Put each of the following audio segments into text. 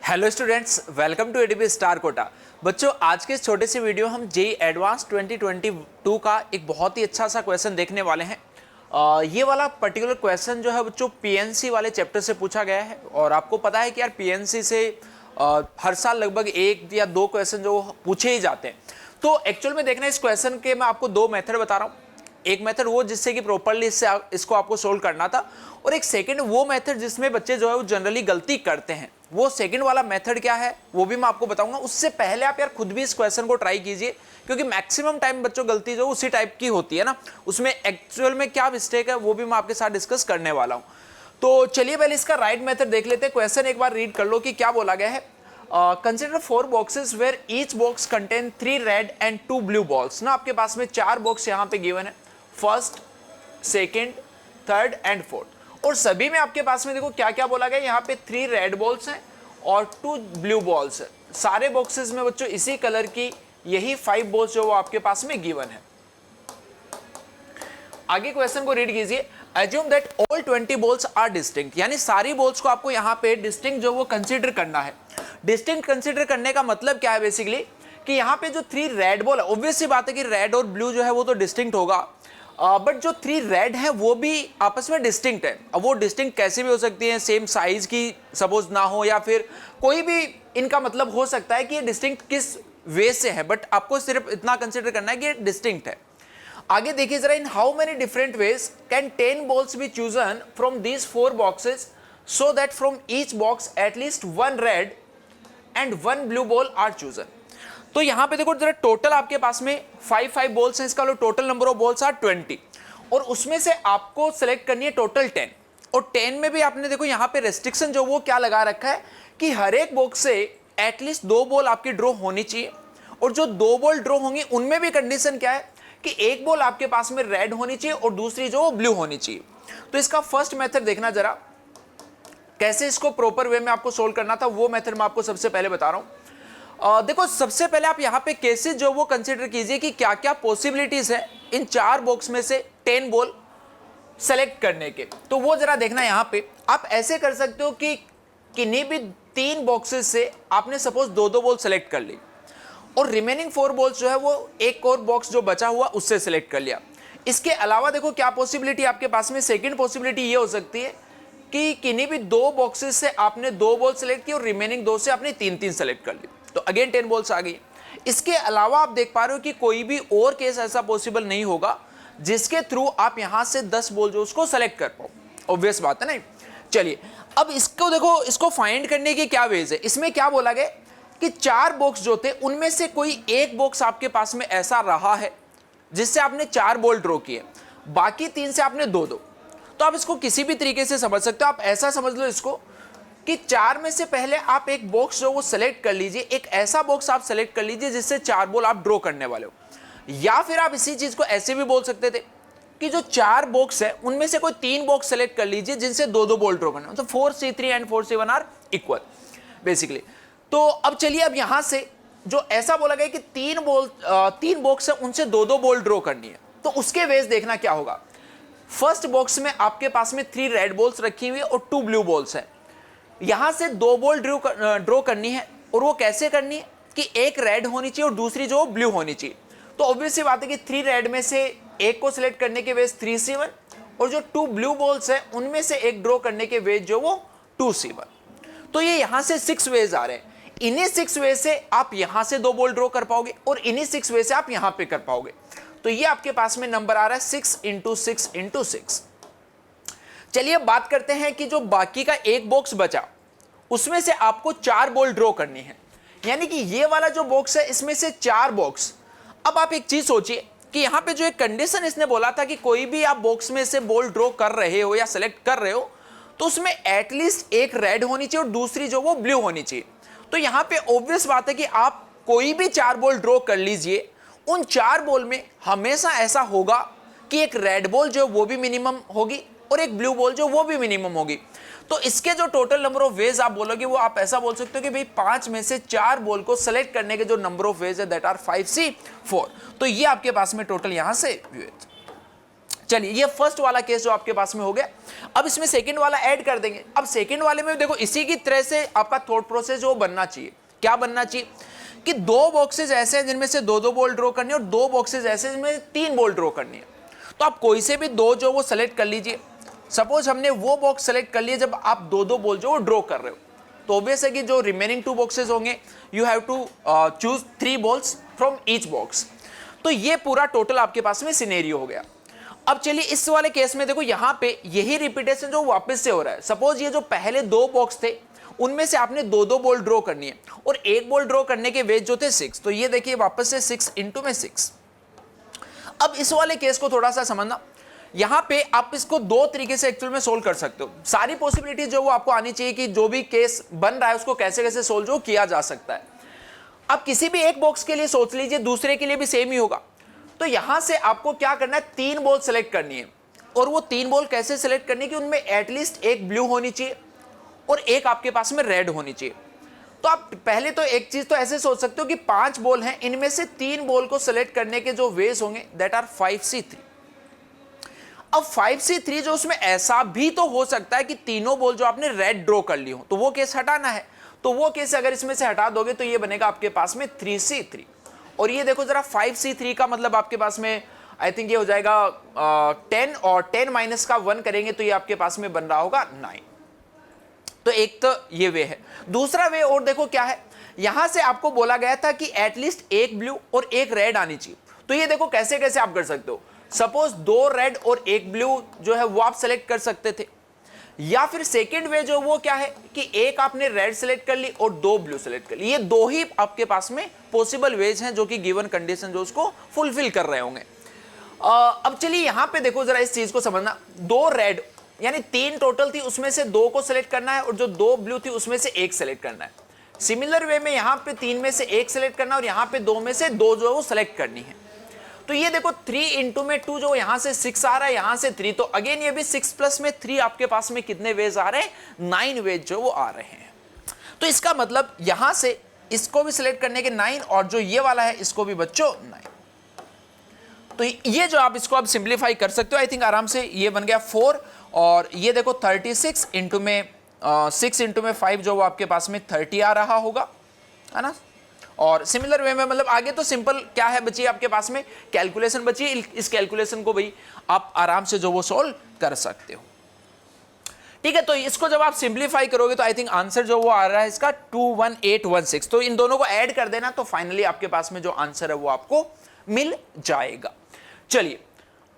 Hello students, welcome to A D P star Kota. बच्चों, आज के इस छोटे से वीडियो हम जेई एडवांस 2022 का एक बहुत ही अच्छा सा क्वेश्चन देखने वाले हैं। ये वाला पर्टिकुलर क्वेश्चन जो है बच्चों पीएनसी वाले चैप्टर से पूछा गया है और आपको पता है कि यार पीएनसी से हर साल लगभग एक या दो क्वेश्चन जो पूछे ही जाते हैं। तो एक्चुअल में देखना इस क्वेश्चन के मैं आपको दो मेथड बता रहा हूँ। एक मेथड वो जिससे कि प्रॉपर्ली इसको आपको सोल्व करना था, और एक सेकंड वो मेथड जिसमें बच्चे जो है वो जनरली गलती करते हैं। वो सेकंड वाला मेथड क्या है वो भी मैं आपको बताऊंगा। उससे पहले आप यार खुद भी इस क्वेश्चन को ट्राई कीजिए, क्योंकि मैक्सिमम टाइम बच्चों गलती जो उसी टाइप की होती है ना, उसमें एक्चुअल में क्या मिस्टेक है वो भी मैं आपके साथ डिस्कस करने वाला हूं। तो चलिए पहले इसका राइट मेथड देख लेते हैं। क्वेश्चन एक बार रीड कर लो कि क्या बोला गया है। Consider 4 boxes where each box contain 3 red and 2 blue balls. ना आपके पास में 4 बॉक्स यहाँ पे गिवन है, first, second, third and fourth, और सभी में आपके पास में देखो क्या क्या बोला गया। यहाँ पे 3 रेड बॉल्स हैं और 2 ब्लू बॉल्स है। सारे बॉक्सेस में बच्चों इसी कलर की यही 5 बॉल्स जो वो आपके पास में गिवन है। आगे क्वेश्चन को रीड कीजिए। Assume that all 20 balls are distinct, यानी सारी बॉल्स को आपको यहाँ पे डिस्टिंक्ट जो वो कंसीडर करना है। डिस्टिंक्ट कंसीडर करने का मतलब क्या है बेसिकली कि यहाँ पे जो 3 रेड बॉल है, ऑब्वियस सी बात है कि रेड और ब्लू जो है वो तो डिस्टिंक्ट होगा, बट जो 3 रेड है वो भी आपस में डिस्टिंक्ट है। अब वो डिस्टिंक्ट कैसे भी हो सकती है, सेम साइज की सपोज ना हो, या फिर कोई भी इनका मतलब हो सकता है कि ये डिस्टिंक्ट किस वे से है, बट आपको सिर्फ इतना कंसीडर करना है कि ये डिस्टिंक्ट है। आगे देखिए जरा, in how many different ways can 10 balls be chosen from these 4 boxes so that from each box at least 1 red and 1 blue ball are chosen. तो यहां पे देखो जरा, टोटल आपके पास में 5 बॉल्स हैं, इसका total number of balls are 20, और उसमें से आपको सेलेक्ट करनी है टोटल 10। और 10 में भी आपने देखो यहाँ पे रेस्ट्रिक्शन जो वो क्या लगा रखा है कि हर एक बॉक्स से एटलीस्ट 2 बॉल आपकी ड्रॉ होनी चाहिए, और जो 2 बॉल ड्रॉ होंगी उनमें भी कंडीशन क्या है कि एक बॉल आपके पास में रेड होनी चाहिए और दूसरी जो ब्लू होनी चाहिए। तो इसका फर्स्ट मेथड देखना जरा, कैसे इसको प्रॉपर वे में आपको सोल्व करना था, वो मेथड मैं आपको सबसे पहले बता रहा हूं। देखो सबसे पहले आप यहां पे केसेस जो वो कंसीडर कीजिए कि क्या क्या पॉसिबिलिटीज है इन 4 बॉक्स में से 10 बॉल सेलेक्ट करने के। तो वो जरा देखना, यहां पे आप ऐसे कर सकते हो कि किन्हीं भी 3 बॉक्सेस से आपने सपोज 2-2 बॉल सेलेक्ट कर ली, और रिमेनिंग 4 बॉल्स जो है वो एक और बॉक्स जो बचा हुआ उससे सेलेक्ट कर लिया। इसके अलावा देखो क्या पॉसिबिलिटी आपके पास में, सेकंड पॉसिबिलिटी ये हो सकती है कि किन्हीं भी 2 बॉक्सेस से आपने 2 बॉल सेलेक्ट की और रिमेनिंग 2 से आपने 3-3 सेलेक्ट कर ली, तो अगेन 10 बॉल्स आ गई। इसके अलावा आप देख पा रहे हो कि कोई भी और केस ऐसा पॉसिबल नहीं होगा जिसके थ्रू आप यहां से 10 बॉल जो उसको सेलेक्ट कर पाओ, ऑब्वियस बात है ना। चलिए अब इसको देखो, इसको फाइंड करने के क्या वेज है। इसमें क्या बोला गया कि 4 बॉक्स जो थे उनमें से कोई एक बॉक्स आपके पास में ऐसा रहा है जिससे आपने 4 बॉल ड्रॉ किए, बाकी 3 से आपने 2-2। तो आप इसको किसी भी तरीके से समझ सकते हो। आप ऐसा समझ लो इसको कि 4 में से पहले आप एक बॉक्स जो वो सेलेक्ट कर लीजिए, एक ऐसा बॉक्स आप सेलेक्ट कर लीजिए जिससे 4 बॉल आप ड्रॉ करने वाले हो। या फिर आप इसी चीज को ऐसे भी बोल सकते थे कि जो 4 बॉक्स है उनमें से कोई 3 बॉक्स सेलेक्ट कर लीजिए जिनसे 2-2 बॉल ड्रॉ करना, तो 4C3 and 4C1 are equal basically. तो अब चलिए, अब यहां से जो ऐसा बोला गया कि 3 बॉक्स है उनसे 2-2 बॉल ड्रॉ करनी है, तो उसके वेज देखना क्या होगा। फर्स्ट बॉक्स में आपके पास में 3 रेड बॉल्स रखी हुई है और 2 ब्लू बॉल्स है। यहां से 2 बॉल ड्रॉ करनी है, और वो कैसे करनी है कि एक रेड होनी चाहिए और दूसरी जो ब्लू होनी चाहिए। तो ऑब्वियसली बात है कि 3 रेड में से एक को सिलेक्ट करने के वेज 3C1, और जो 2 ब्लू बॉल्स है उनमें से एक ड्रॉ करने के वेज जो वो 2C1। तो ये यहां से 6 वेज आ रहे हैं। इन्हीं 6 वे से आप यहां से 2 बॉल ड्रॉ कर पाओगे और इन्हीं 6 वे से आप यहां पे कर पाओगे। तो ये आपके पास में नंबर आ रहा है 6 × 6 × 6। चलिए बात करते हैं कि जो बाकी का एक बॉक्स बचा उसमें से आपको 4 बॉल ड्रॉ करनी है, यानी कि ये वाला जो बॉक्स है इसमें से 4 बॉक्स। अब आप एक चीज सोचिए कि यहां पे जो एक कंडीशन इसने बोला था कि कोई भी आप बॉक्स में से बॉल ड्रॉ कर रहे हो या सेलेक्ट कर रहे हो तो उसमें एटलीस्ट एक रेड होनी चाहिए और दूसरी जो वो ब्लू होनी चाहिए। तो यहां पे ऑब्वियस बात है कि आप कोई भी 4 बॉल ड्रॉ कर लीजिए, उन 4 बॉल में हमेशा ऐसा होगा कि एक रेड बॉल जो वो भी मिनिमम होगी और एक ब्लू बॉल जो वो भी मिनिमम होगी। तो इसके जो टोटल नंबर ऑफ वेज आप बोलोगे वो आप ऐसा बोल सकते हो कि भाई 5 में से 4 बॉल को सेलेक्ट करने के जो नंबर ऑफ वेज है दैट आर 5C4। तो ये आपके पास में टोटल यहां से चलिए ये फर्स्ट वाला केस जो आपके पास में हो गया। अब इसमें सेकंड वाला ऐड कर देंगे। अब सेकंड वाले में देखो इसी की तरह से आपका थॉट प्रोसेस जो बनना चाहिए। क्या बनना चाहिए कि दो बॉक्सेस ऐसे हैं जिनमें से दो दो बॉल ड्रॉ करनी है और दो बॉक्सेस ऐसे जिनमें तीन बॉल ड्रॉ करनी है। तो आप कोई से भी दो जो वो सेलेक्ट कर लीजिए। सपोज हमने वो बॉक्स सेलेक्ट कर लिए जब आप दो दो बॉल जो वो ड्रॉ कर रहे हो, तो ऑब्वियस है कि जो रिमेनिंग टू बॉक्सेस होंगे you have to choose 3 balls from each box. तो ये पूरा टोटल आपके पास में सिनेरियो हो गया। अब चलिए इस वाले केस में देखो यहां पे यही रिपीटेशन जो वापस से हो रहा है। सपोज ये जो पहले दो बॉक्स थे उनमें से आपने दो दो बॉल ड्रॉ करनी है और एक बॉल ड्रॉ करने के वेट जो थे 6, तो ये देखिए वापस से 6 इंटू में 6। अब इस वाले केस को थोड़ा सा समझना, यहां पे आप इसको दो तरीके से एक्चुअल में सोल्व कर सकते हो। सारी पॉसिबिलिटी जो वो आपको आनी चाहिए कि जो भी केस बन रहा है उसको कैसे कैसे सोल्व जो किया जा सकता है। अब किसी भी एक बॉक्स के लिए सोच लीजिए, दूसरे के लिए भी सेम ही होगा। तो यहां से आपको क्या करना है, 3 बॉल सेलेक्ट करनी है और वो 3 बॉल कैसे सेलेक्ट करनी है कि उनमें एटलीस्ट एक ब्लू होनी चाहिए और एक आपके पास में रेड होनी चाहिए। तो आप पहले तो एक चीज तो ऐसे सोच सकते हो कि 5 बॉल हैं, इनमें से 3 बॉल को सेलेक्ट करने के जो वेज होंगे दैट आर 5C3। अब 5C3 जो उसमें ऐसा भी तो हो सकता है कि तीनों बॉल जो आपने रेड ड्रॉ कर ली हो, तो वो केस हटाना है। तो वो केस अगर इसमें से हटा दोगे तो ये बनेगा आपके पास में 3C3। और ये देखो जरा 5C3 का मतलब आपके पास में आई थिंक ये हो जाएगा 10 और 10 माइनस का 1 करेंगे तो ये आपके पास में बन रहा होगा 9। तो एक तो ये वे है। दूसरा वे और देखो क्या है, यहां से आपको बोला गया था कि एटलीस्ट एक ब्लू और एक रेड आनी चाहिए। तो ये देखो कैसे कैसे आप कर सकते हो। सपोज 2 रेड और एक ब्लू जो है वो आप सेलेक्ट कर सकते थे, या फिर सेकेंड वे जो वो क्या है कि एक आपने रेड सेलेक्ट कर ली और 2 ब्लू सेलेक्ट कर ली। ये दो ही आपके पास में पॉसिबल वेज हैं जो कि गिवन कंडीशन जो उसको फुलफिल कर रहे होंगे। अब चलिए यहां पे देखो जरा इस चीज को समझना। 2 रेड यानी 3 टोटल थी, उसमें से 2 को सेलेक्ट करना है और जो 2 ब्लू थी उसमें से 1 सेलेक्ट करना है। सिमिलर वे में यहां पे 3 में से 1 सेलेक्ट करना और यहां पे 2 में से 2 जो है वो सेलेक्ट करनी है। तो ये देखो 3 इंटू में 2 जो यहां से 6 आ रहा है, यहां से 3, तो अगेन ये भी 6 प्लस में 3 आपके पास में कितने वेज आ रहे हैं, 9 वेज जो वो आ रहे हैं। तो इसका मतलब यहां से इसको भी सिलेक्ट करने के 9 और जो ये वाला है इसको भी बच्चों 9। तो ये जो आप इसको अब सिंप्लीफाई कर सकते हो आई थिंक आराम से, ये बन गया 4 और ये देखो 36 इंटू में 6 इंटू में 5 जो वो आपके पास में 30 आ रहा होगा, है ना। और सिमिलर वे में मतलब आगे तो सिंपल क्या है बची आपके पास में कैलकुलेशन बची। इस कैलकुलेशन को भाई आप आराम से जो वो सॉल्व कर सकते हो, ठीक है। तो इसको जब आप सिंप्लीफाई करोगे तो आई थिंक आंसर जो वो आ रहा है इसका 21816। तो इन दोनों को ऐड कर देना तो फाइनली आपके पास में जो आंसर है वो आपको मिल जाएगा। चलिए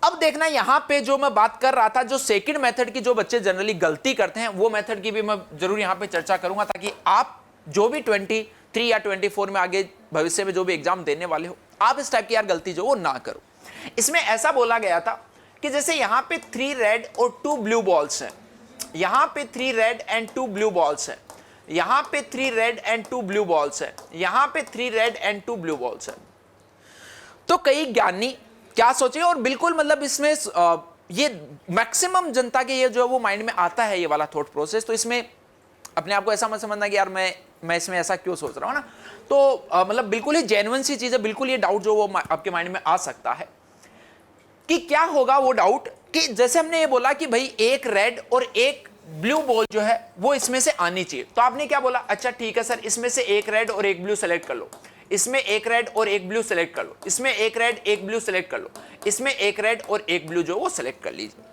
अब देखना यहां पे जो मैं बात कर रहा था, जो सेकंड मेथड की जो बच्चे जनरली गलती करते हैं वो मेथड की भी मैं जरूर यहां पे चर्चा करूंगा, ताकि आप जो भी 23 या 24 में आगे भविष्य में जो भी एग्जाम देने वाले हो आप इस टाइप की यार गलती जो वो ना करो। इसमें ऐसा बोला गया था कि जैसे यहां पे 3 रेड और 2 ब्लू बॉल्स हैं, यहां पे 3 रेड एंड 2 ब्लू बॉल्स हैं, यहां पे 3 रेड एंड 2 ब्लू बॉल्स हैं, यहां पे 3 रेड एंड 2 ब्लू बॉल्स हैं। तो कई ज्ञानी क्या सोचे और बिल्कुल मतलब इसमें ये मैक्सिमम जनता के ये जो वो माइंड में आता है ये वाला थॉट प्रोसेस। तो इसमें अपने आप को ऐसा मत समझना कि यार मैं इसमें ऐसा क्यों सोच रहा हूं ना। तो मतलब बिल्कुल ही जेन्युइन सी चीज है, बिल्कुल ये डाउट जो वो आपके माइंड में आ सकता है कि क्या होगा वो डाउट कि जैसे हमने ये बोला कि भाई एक रेड और एक ब्लू बॉल जो है वो इसमें से आनी चाहिए। तो आपने क्या बोला, अच्छा ठीक है सर इसमें से एक रेड और एक ब्लू सेलेक्ट कर लो, इसमें एक रेड और एक ब्लू सेलेक्ट कर लो, इसमें एक रेड एक ब्लू सेलेक्ट कर लो, इसमें एक रेड और एक ब्लू जो वो सेलेक्ट कर लीजिए।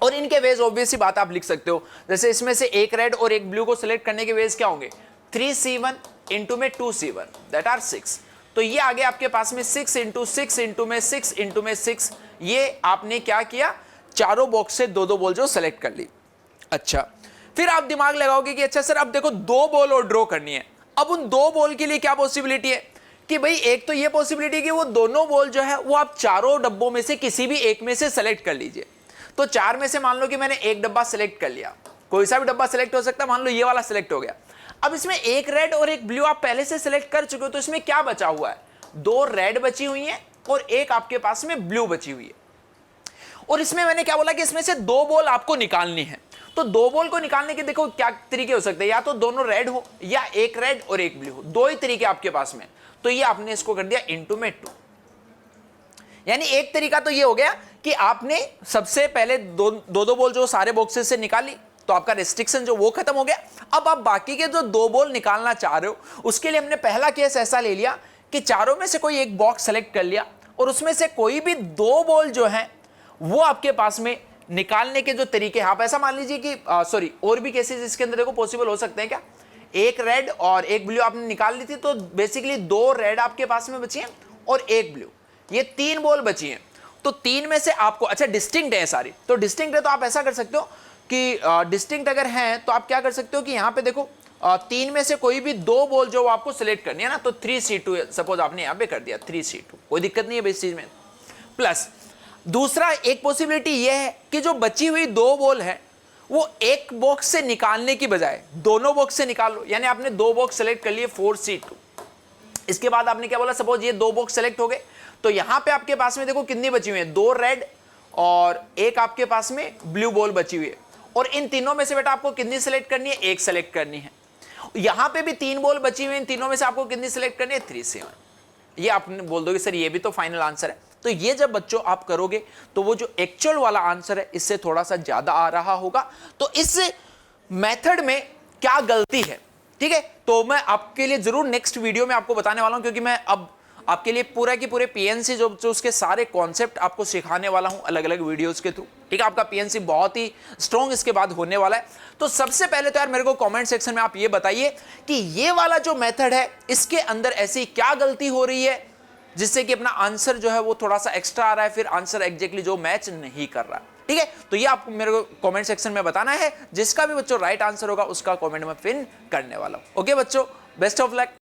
और इनके वेज ऑब्वियस सी बात आप लिख सकते हो, जैसे इसमें से एक रेड और एक ब्लू को सिलेक्ट करने के वेज क्या होंगे, 3C1 इंटू में 2C1 दैट आर 6। तो ये आगे आपके पास में 6 इंटू 6 इंटू में 6 इंटू में 6, ये आपने क्या किया, चारों बॉक्स से 2-2 बॉल जो सेलेक्ट कर ली। अच्छा फिर आप दिमाग लगाओगे कि अच्छा सर अब देखो 2 बॉल और ड्रॉ करनी है। अब उन 2 बॉल के लिए क्या पॉसिबिलिटी है कि भाई एक तो ये पॉसिबिलिटी कि वो दोनों बॉल जो है वो आप चारों डब्बों में से किसी भी एक में से सेलेक्ट कर लीजिए। तो 4 में से मान लो कि मैंने एक डब्बा सेलेक्ट कर लिया, कोई सा भी डब्बा सेलेक्ट हो सकता है, मान लो ये वाला सेलेक्ट हो गया। अब इसमें एक रेड और एक ब्लू आप पहले से सेलेक्ट कर चुके हो, तो इसमें क्या बचा हुआ है, 2 रेड बची हुई हैं और एक आपके पास में ब्लू बची हुई है। और इसमें मैंने क्या बोला कि इसमें से 2 बॉल आपको निकालनी है। तो 2 बॉल को निकालने के देखो क्या तरीके हो सकते हैं, या तो दोनों रेड हो या एक रेड और एक ब्लू हो, 2 ही तरीके आपके पास में। तो ये आपने इसको कर दिया इंटू में 2। यानी एक तरीका तो ये हो गया कि आपने सबसे पहले दो बॉल जो सारे बॉक्सेस से निकाली, तो आपका रिस्ट्रिक्शन जो वो खत्म हो गया। अब आप बाकी के जो 2 बॉल निकालना चाह रहे हो, उसके लिए हमने पहला केस ऐसा ले लिया कि चारों में से कोई एक बॉक्स सेलेक्ट कर लिया और उसमें से कोई भी 2 बॉल जो है वो आपके पास में निकालने के जो तरीके हैं, आप ऐसा मान लीजिए कि सॉरी, और भी केसेस इसके अंदर देखो पॉसिबल हो सकते हैं क्या, एक रेड और एक ब्लू आपने निकाल ली थी, तो बेसिकली 2 रेड आपके पास में बची हैं और एक ब्लू, ये 3 बॉल बची हैं। तो 3 में से आपको, अच्छा डिस्टिंक्ट है सारी, तो डिस्टिंक्ट है तो आप ऐसा कर सकते हो कि डिस्टिंक्ट अगर हैं तो आप क्या कर सकते हो कि यहां पे देखो 3 में से कोई भी 2 बॉल जो आपको सिलेक्ट करनी है ना, तो 3C2 सपोज आपने यहां पे कर दिया 3C2, कोई दिक्कत नहीं है इस चीज में। प्लस दूसरा एक पॉसिबिलिटी ये है कि जो बची हुई 2 बॉल है वो एक बॉक्स से निकालने की बजाय दोनों बॉक्स से निकाल लो। यानी आपने 2 बॉक्स सेलेक्ट कर लिए 4C2, इसके बाद आपने क्या बोला, सपोज ये 2 बॉक्स सेलेक्ट हो गए, तो यहां पे आपके पास में देखो कितनी बची हुई है, 2 रेड और एक आपके पास में ब्लू बॉल बची हुई है, और इन तीनों में से बेटा आपको कितनी सेलेक्ट करनी है, एक सेलेक्ट करनी है। यहां पे भी 3 बॉल बची हुई है, इन तीनों में से आपको कितनी सेलेक्ट करनी है, 3C1। ये आपने बोल दोगे सर ये भी तो फाइनल आंसर है, तो ये जब बच्चों आप करोगे तो वो जो एक्चुअल वाला आंसर है इससे थोड़ा सा ज्यादा आ रहा होगा। तो इस मेथड में क्या गलती है, ठीक है, तो मैं आपके लिए जरूर नेक्स्ट वीडियो में आपको बताने वाला हूं, क्योंकि मैं अब आपके लिए पूरा की पूरे पीएनसी जो उसके सारे कॉन्सेप्ट आपको सिखाने वाला हूं अलग अलग वीडियोस के थ्रू, ठीक है। आपका पीएनसी बहुत ही स्ट्रॉन्ग इसके बाद होने वाला है। तो सबसे पहले तो यार मेरे को कमेंट सेक्शन में आप ये बताइए कि ये वाला जो मेथड है इसके अंदर ऐसी क्या गलती हो रही है जिससे कि अपना आंसर जो है वो थोड़ा सा एक्स्ट्रा आ रहा है, फिर आंसर एग्जैक्टली जो मैच नहीं कर रहा, ठीक है। तो ये आपको मेरे को कमेंट सेक्शन में बताना है, जिसका भी बच्चों राइट आंसर होगा उसका कमेंट में पिन करने वाला हूं। ओके बच्चों, बेस्ट ऑफ लक।